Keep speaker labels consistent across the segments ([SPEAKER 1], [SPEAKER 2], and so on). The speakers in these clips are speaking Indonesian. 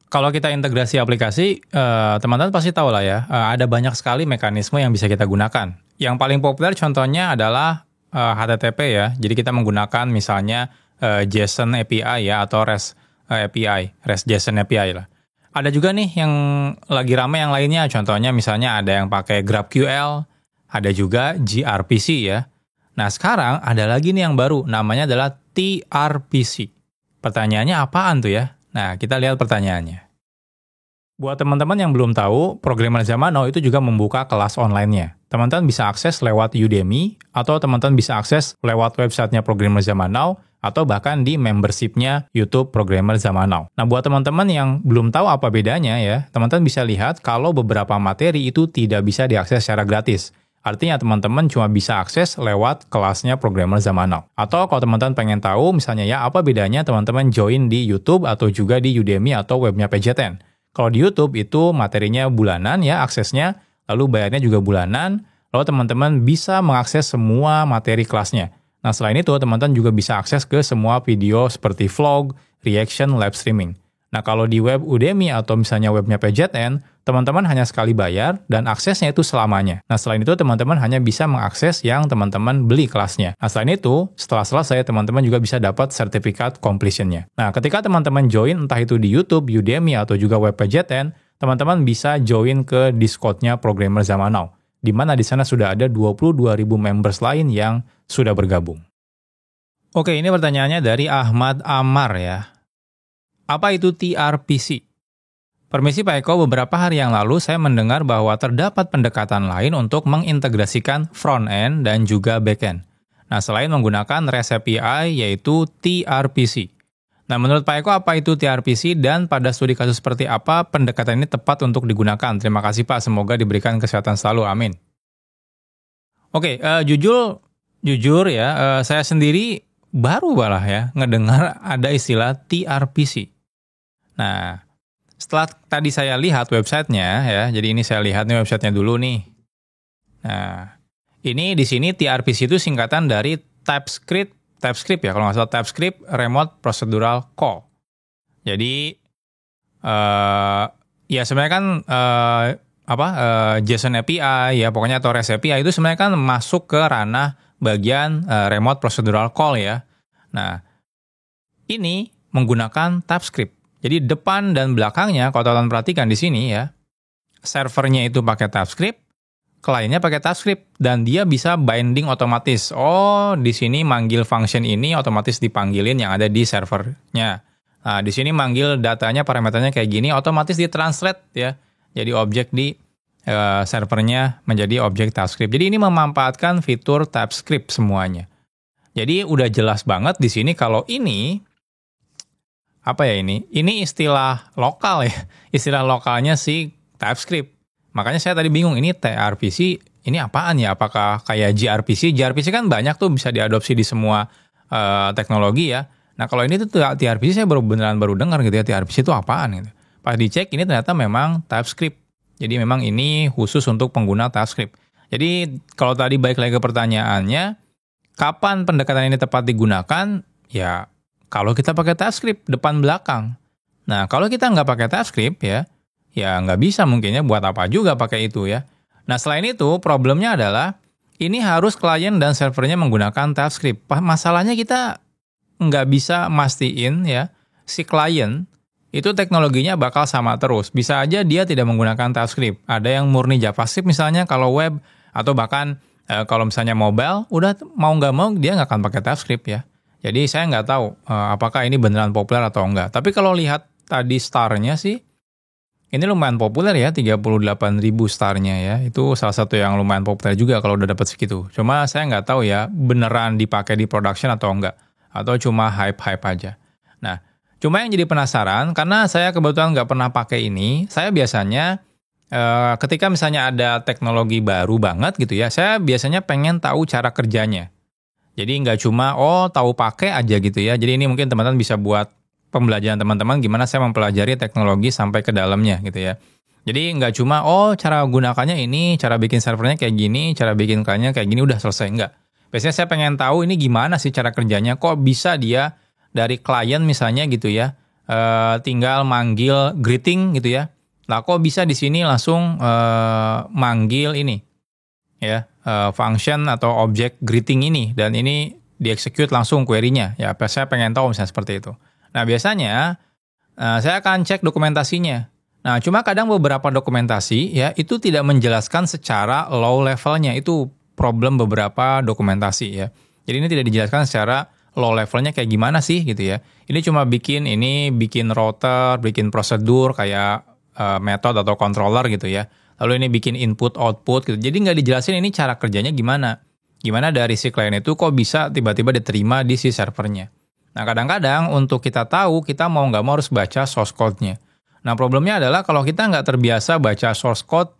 [SPEAKER 1] Kalau kita integrasi aplikasi, teman-teman pasti tahu lah ya, ada banyak sekali mekanisme yang bisa kita gunakan. Yang paling populer contohnya adalah HTTP ya. Jadi kita menggunakan misalnya JSON API ya, atau REST API, REST JSON API lah. Ada juga nih yang lagi ramai yang lainnya, contohnya misalnya ada yang pakai GraphQL, ada juga gRPC ya. Nah sekarang ada lagi nih yang baru, namanya adalah tRPC. Pertanyaannya apaan tuh ya? Nah, kita lihat pertanyaannya. Buat teman-teman yang belum tahu, Programmer Zaman Now itu juga membuka kelas online-nya. Teman-teman bisa akses lewat Udemy, atau teman-teman bisa akses lewat websitenya Programmer Zaman Now, atau bahkan di membership-nya YouTube Programmer Zaman Now. Nah, buat teman-teman yang belum tahu apa bedanya ya, teman-teman bisa lihat kalau beberapa materi itu tidak bisa diakses secara gratis. Artinya teman-teman cuma bisa akses lewat kelasnya Programmer Zaman Now. Atau kalau teman-teman pengen tahu misalnya ya apa bedanya teman-teman join di YouTube atau juga di Udemy atau webnya PJ10. Kalau di YouTube itu materinya bulanan ya aksesnya, lalu bayarnya juga bulanan, lalu teman-teman bisa mengakses semua materi kelasnya. Nah selain itu teman-teman juga bisa akses ke semua video seperti vlog, reaction, live streaming. Nah kalau di web Udemy atau misalnya webnya PJN, teman-teman hanya sekali bayar dan aksesnya itu selamanya. Nah selain itu teman-teman hanya bisa mengakses yang teman-teman beli kelasnya. Nah selain itu, setelah selesai teman-teman juga bisa dapat sertifikat completion-nya. Nah ketika teman-teman join entah itu di YouTube, Udemy atau juga web PJN, teman-teman bisa join ke Discord-nya Programmer Zaman Now, di mana di sana sudah ada 22.000 members lain yang sudah bergabung. Oke, ini pertanyaannya dari Ahmad Amar ya. Apa itu tRPC? Permisi Pak Eko, beberapa hari yang lalu saya mendengar bahwa terdapat pendekatan lain untuk mengintegrasikan front-end dan juga back-end. Nah, selain menggunakan REST API, yaitu tRPC. Nah, menurut Pak Eko, apa itu tRPC dan pada studi kasus seperti apa pendekatan ini tepat untuk digunakan? Terima kasih Pak, semoga diberikan kesehatan selalu, amin. Oke, jujur ya, saya sendiri baru malah ya ngedengar ada istilah tRPC. Nah, setelah tadi saya lihat websitenya ya, jadi ini saya lihat nih websitenya dulu nih. Nah, ini di sini tRPC itu singkatan dari TypeScript ya, kalau nggak salah TypeScript Remote Procedural Call. Jadi, ya sebenarnya kan JSON API ya, pokoknya atau REST API itu sebenarnya kan masuk ke ranah bagian Remote Procedural Call ya. Nah, ini menggunakan TypeScript. Jadi depan dan belakangnya, kalau teman-teman perhatikan di sini ya, servernya itu pakai TypeScript, kliennya pakai TypeScript, dan dia bisa binding otomatis. Oh, di sini manggil function ini otomatis dipanggilin yang ada di servernya. Nah, di sini manggil datanya, parameternya kayak gini, otomatis ditranslate ya. Jadi objek di servernya menjadi objek TypeScript. Jadi ini memanfaatkan fitur TypeScript semuanya. Jadi udah jelas banget di sini kalau ini apa ya ini? Ini istilah lokal ya. Istilah lokalnya si TypeScript. Makanya saya tadi bingung ini tRPC ini apaan ya? Apakah kayak gRPC? gRPC kan banyak tuh bisa diadopsi di semua teknologi ya. Nah, kalau ini tuh tRPC saya baru dengar gitu ya. tRPC itu apaan gitu. Pas dicek ini ternyata memang TypeScript. Jadi memang ini khusus untuk pengguna TypeScript. Jadi kalau tadi balik lagi ke pertanyaannya, kapan pendekatan ini tepat digunakan? Ya kalau kita pakai TypeScript depan belakang. Nah kalau kita nggak pakai TypeScript ya nggak bisa mungkinnya buat apa juga pakai itu ya. Nah selain itu problemnya adalah ini harus klien dan servernya menggunakan TypeScript. Masalahnya kita nggak bisa mastiin ya si klien itu teknologinya bakal sama terus. Bisa aja dia tidak menggunakan TypeScript. Ada yang murni JavaScript misalnya kalau web, atau bahkan kalau misalnya mobile, udah mau nggak mau dia nggak akan pakai TypeScript ya. Jadi saya nggak tahu apakah ini beneran populer atau enggak. Tapi kalau lihat tadi starnya sih, ini lumayan populer ya, 38.000 starnya ya. Itu salah satu yang lumayan populer juga kalau udah dapat segitu. Cuma saya nggak tahu ya, beneran dipakai di production atau enggak. Atau cuma hype-hype aja. Nah, cuma yang jadi penasaran, karena saya kebetulan nggak pernah pakai ini, saya biasanya ketika misalnya ada teknologi baru banget gitu ya, saya biasanya pengen tahu cara kerjanya. Jadi nggak cuma, tahu pakai aja gitu ya. Jadi ini mungkin teman-teman bisa buat pembelajaran teman-teman gimana saya mempelajari teknologi sampai ke dalamnya gitu ya. Jadi nggak cuma, cara gunakannya ini, cara bikin servernya kayak gini, cara bikin kliennya kayak gini, udah selesai. Nggak. Biasanya saya pengen tahu ini gimana sih cara kerjanya, kok bisa dia dari klien misalnya gitu ya, tinggal manggil greeting gitu ya. Lah kok bisa di sini langsung manggil ini ya, function atau objek greeting ini, dan ini di-execute langsung query-nya. Ya, saya pengen tahu misalnya seperti itu. Nah, biasanya saya akan cek dokumentasinya. Nah, cuma kadang beberapa dokumentasi ya itu tidak menjelaskan secara low levelnya. Itu problem beberapa dokumentasi ya. Jadi ini tidak dijelaskan secara low levelnya kayak gimana sih gitu ya. Ini cuma bikin router, bikin prosedur kayak method atau controller gitu ya. Lalu ini bikin input output gitu. Jadi nggak dijelasin ini cara kerjanya gimana. Gimana dari si klien itu kok bisa tiba-tiba diterima di si servernya. Nah, kadang-kadang untuk kita tahu, kita mau nggak mau harus baca source code-nya. Nah, problemnya adalah kalau kita nggak terbiasa baca source code,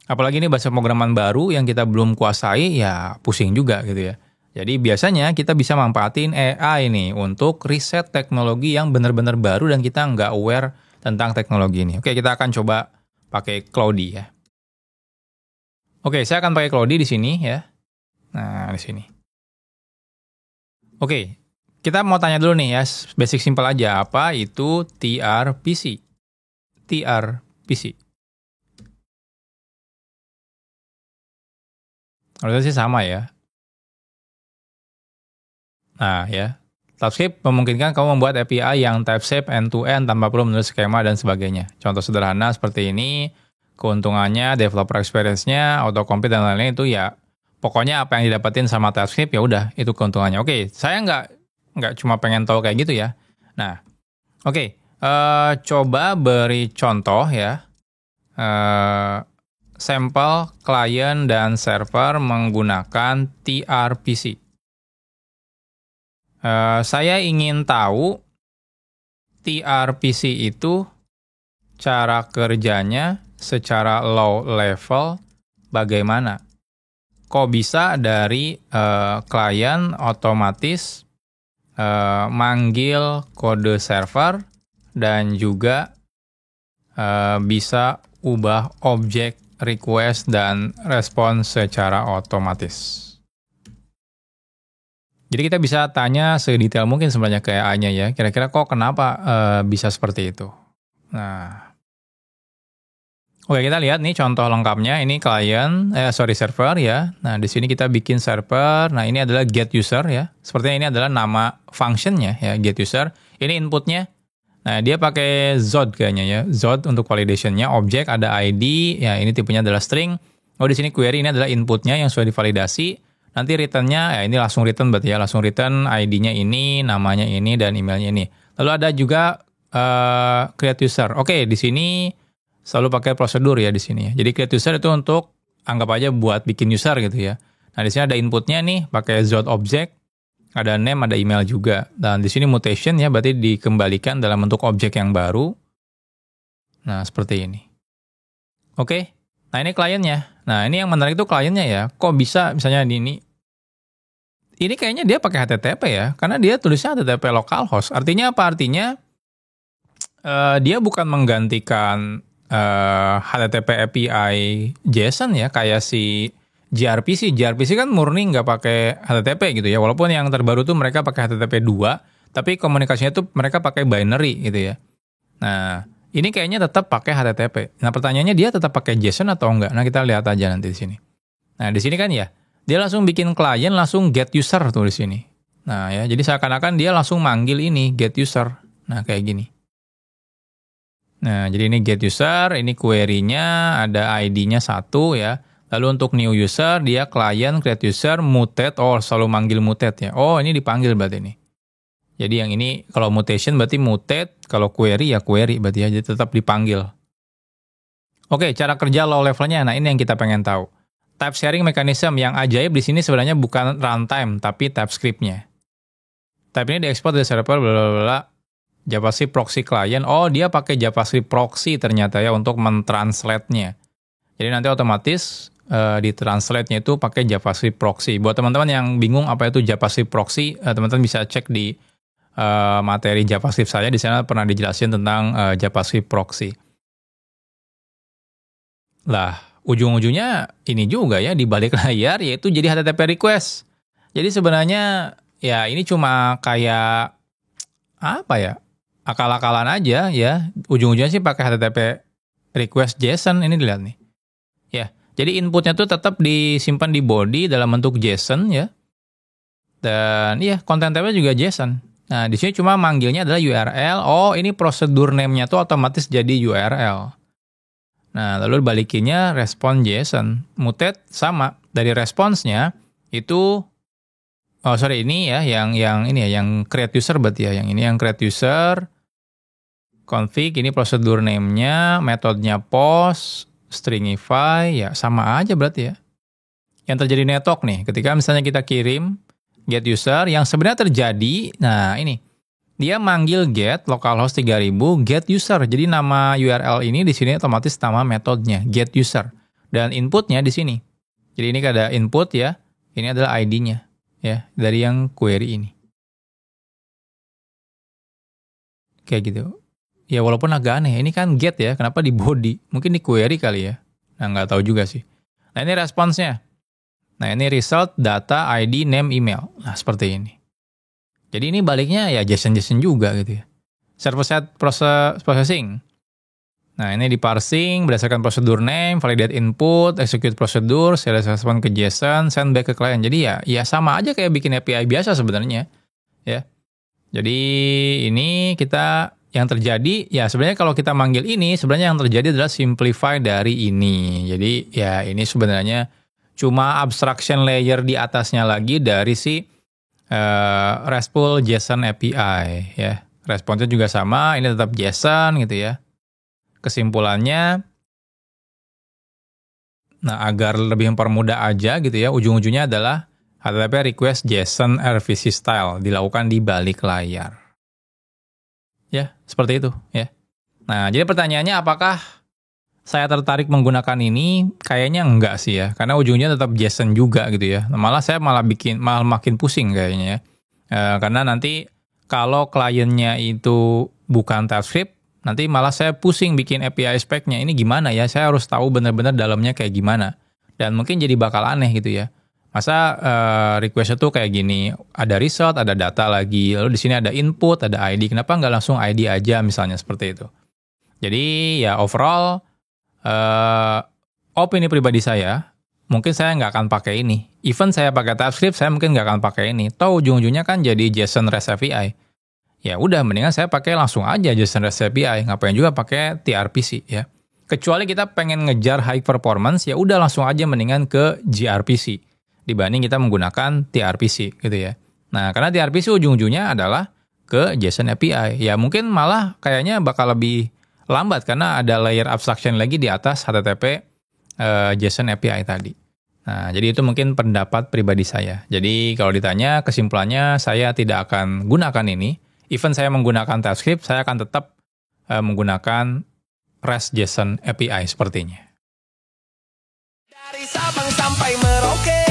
[SPEAKER 1] apalagi ini bahasa pemrograman baru yang kita belum kuasai, ya pusing juga gitu ya. Jadi biasanya kita bisa manfaatin AI nih untuk riset teknologi yang benar-benar baru dan kita nggak aware tentang teknologi ini. Oke, kita akan coba pakai Claude ya. Oke, saya akan pakai Claude di sini ya. Nah, di sini. Oke, kita mau tanya dulu nih ya, basic simple aja. Apa itu TRPC? TRPC. Harusnya sih sama ya. Nah ya, TypeScript memungkinkan kamu membuat API yang type-safe end-to-end tanpa perlu menulis skema dan sebagainya. Contoh sederhana seperti ini, keuntungannya, developer experience-nya, autocomplete dan lain-lain itu ya, pokoknya apa yang didapetin sama TypeScript ya udah itu keuntungannya. Oke, saya nggak cuma pengen tahu kayak gitu ya. Nah, oke, coba beri contoh ya. Sampel klien dan server menggunakan TRPC. Saya ingin tahu TRPC itu cara kerjanya secara low level bagaimana. Kok bisa dari klien otomatis manggil kode server dan juga bisa ubah objek request dan respons secara otomatis. Jadi kita bisa tanya sedetail mungkin sebenarnya ke AI-nya ya, kira-kira kok kenapa bisa seperti itu. Nah, oke kita lihat nih contoh lengkapnya, ini server ya. Nah di sini kita bikin server, nah ini adalah get user ya. Sepertinya ini adalah nama functionnya ya, get user. Ini inputnya, nah dia pakai Zod kayaknya ya, Zod untuk validationnya, objek ada ID, ya ini tipenya adalah string. Oh di sini query ini adalah inputnya yang sudah divalidasi. Nanti return-nya, ya ini langsung return berarti ya, langsung return ID-nya ini, namanya ini, dan emailnya ini. Lalu ada juga create user. Oke, di sini selalu pakai prosedur ya di sini ya. Jadi create user itu untuk anggap aja buat bikin user gitu ya. Nah di sini ada inputnya nih, pakai Zod object, ada name, ada email juga. Dan di sini mutation ya, berarti dikembalikan dalam bentuk objek yang baru. Nah seperti ini. Oke, nah ini kliennya. Nah ini yang menarik itu kliennya ya. Kok bisa misalnya di ini kayaknya dia pakai HTTP ya, karena dia tulisnya HTTP localhost. Artinya apa? Artinya dia bukan menggantikan HTTP API JSON ya, kayak si gRPC. gRPC kan murni nggak pakai HTTP gitu ya, walaupun yang terbaru tuh mereka pakai HTTP 2, tapi komunikasinya tuh mereka pakai binary gitu ya. Nah, ini kayaknya tetap pakai HTTP. Nah, pertanyaannya dia tetap pakai JSON atau enggak? Nah, kita lihat aja nanti di sini. Nah, di sini kan ya, dia langsung bikin klien, langsung get user tuh di sini. Nah ya, jadi seakan-akan dia langsung manggil ini get user. Nah kayak gini. Nah jadi ini get user, ini query-nya ada ID-nya 1 ya. Lalu untuk new user dia klien create user muted, oh selalu manggil muted ya. Oh ini dipanggil berarti ini. Jadi yang ini kalau mutation berarti muted, kalau query ya query berarti ya, jadi tetap dipanggil. Oke, cara kerja low levelnya, nah ini yang kita pengen tahu. Type sharing mechanism yang ajaib di sini sebenarnya bukan runtime, tapi TypeScript-nya. Type ini diekspor dari server blablabla JavaScript proxy client. Oh, dia pakai JavaScript proxy ternyata ya untuk mentranslate-nya. Jadi nanti otomatis di translate-nya itu pakai JavaScript proxy. Buat teman-teman yang bingung apa itu JavaScript proxy, teman-teman bisa cek di materi JavaScript saya. Di sana pernah dijelasin tentang JavaScript proxy. Lah, ujung-ujungnya ini juga ya, di balik layar yaitu jadi HTTP request. Jadi sebenarnya ya ini cuma kayak apa ya? akal-akalan aja ya. Ujung-ujungnya sih pakai HTTP request JSON, ini dilihat nih. Ya, jadi inputnya tuh tetap disimpan di body dalam bentuk JSON ya. Dan iya, content type-nya juga JSON. Nah, di sini cuma manggilnya adalah URL. Oh, ini prosedur name-nya tuh otomatis jadi URL. Nah, lalu balikinnya respon JSON. Muted sama. Dari response-nya itu ini ya yang create user berarti ya. Yang ini yang create user, config, ini prosedur name-nya, metodenya post, stringify, ya sama aja berarti ya. Yang terjadi network nih, ketika misalnya kita kirim get user, yang sebenarnya terjadi, nah ini, dia manggil get localhost 3000 get user. Jadi nama URL ini di sini otomatis nama metodenya get user, dan inputnya di sini. Jadi ini ada input ya, ini adalah ID-nya ya dari yang query ini. Kayak gitu. Ya walaupun agak aneh, ini kan get ya, kenapa di body? Mungkin di query kali ya. Nah nggak tahu juga sih. Nah ini responsnya. Nah ini result, data, ID, name, email. Nah seperti ini. Jadi ini baliknya ya JSON juga gitu ya. Server-side processing. Nah ini di parsing, berdasarkan prosedur name, validate input, execute prosedur, serial respon ke JSON, send back ke client. Jadi ya sama aja kayak bikin API biasa sebenarnya. Ya. Jadi ini kita yang terjadi, ya sebenarnya kalau kita manggil ini, sebenarnya yang terjadi adalah simplify dari ini. Jadi ya ini sebenarnya cuma abstraction layer di atasnya lagi dari si RESTful JSON API. Ya. Responsnya juga sama, ini tetap JSON gitu ya. Kesimpulannya, nah agar lebih mempermudah aja gitu ya, ujung-ujungnya adalah HTTP request JSON RVC style dilakukan di balik layar. Ya, seperti itu ya. Nah, jadi pertanyaannya apakah saya tertarik menggunakan ini? Kayaknya enggak sih ya, karena ujungnya tetap JSON juga gitu ya. Malah saya malah makin pusing kayaknya ya. Karena nanti kalau kliennya itu bukan TypeScript, nanti malah saya pusing bikin API spec-nya. Ini gimana ya? Saya harus tahu benar-benar dalamnya kayak gimana. Dan mungkin jadi bakal aneh gitu ya. Masa request-nya tuh kayak gini, ada result, ada data lagi, lalu di sini ada input, ada ID. Kenapa nggak langsung ID aja misalnya seperti itu? Jadi ya overall, opini pribadi saya, mungkin saya nggak akan pakai ini. Even saya pakai TypeScript, saya mungkin nggak akan pakai ini. Toh ujung-ujungnya kan jadi JSON REST API. Ya udah, mendingan saya pakai langsung aja JSON REST API. Ngapain juga pakai TRPC ya. Kecuali kita pengen ngejar high performance, ya udah langsung aja mendingan ke gRPC dibanding kita menggunakan TRPC gitu ya. Nah, karena TRPC ujung-ujungnya adalah ke JSON API. Ya mungkin malah kayaknya bakal lebih lambat karena ada layer abstraction lagi di atas HTTP JSON API tadi. Nah, jadi itu mungkin pendapat pribadi saya. Jadi kalau ditanya kesimpulannya, saya tidak akan gunakan ini. Even saya menggunakan TypeScript, saya akan tetap menggunakan REST JSON API sepertinya.
[SPEAKER 2] Dari Sabang sampai Merauke.